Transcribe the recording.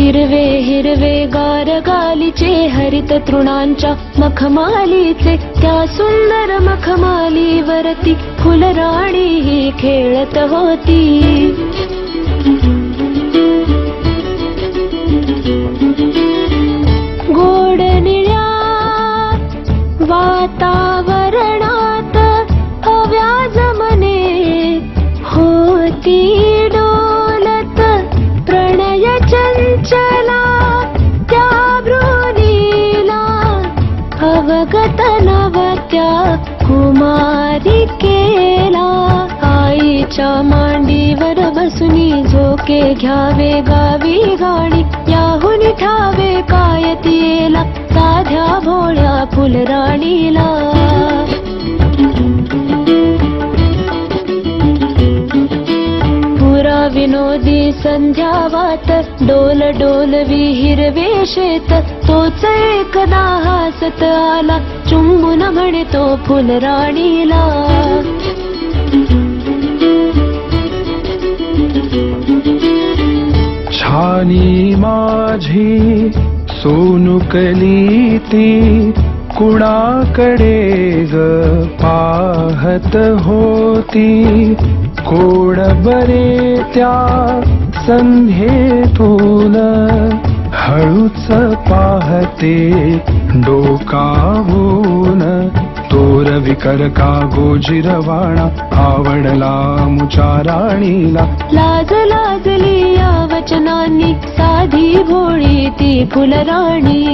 हिरवे हिरवे गार गालीचे हरित तृणांच्या मखमालीचे त्या सुंदर मखमालीवरती फुलराणी ही खेळत होती. गोड निळ्या वातावरणात अव्याज मने होती डोलत प्रणय चंचला त्या भ्रूणीला अवगत नवत्या कुमारिकेला. आईच्या मांडीवर बसुनी झोके घ्यावे गावी गाणी याहून ठावे काय तिला साध्या भोळ्या फुलराणीला. पुरा विनोदी संध्यावात डोल डोलवी हिरवे शेत तोच एकदा हसत आला चुंबून म्हणे तो फुलराणीला. छानी माझी सोनुकली ती कुणाकडे ग पाहत होती. कोड बरे त्या संध्येतून हळूच पाहते डोकावून. तोर विकर का गोजिरवाणा आवडला मुच्या राणीला. लाज लाजली या वचनांनी साधी भोळी ती फुलराणी.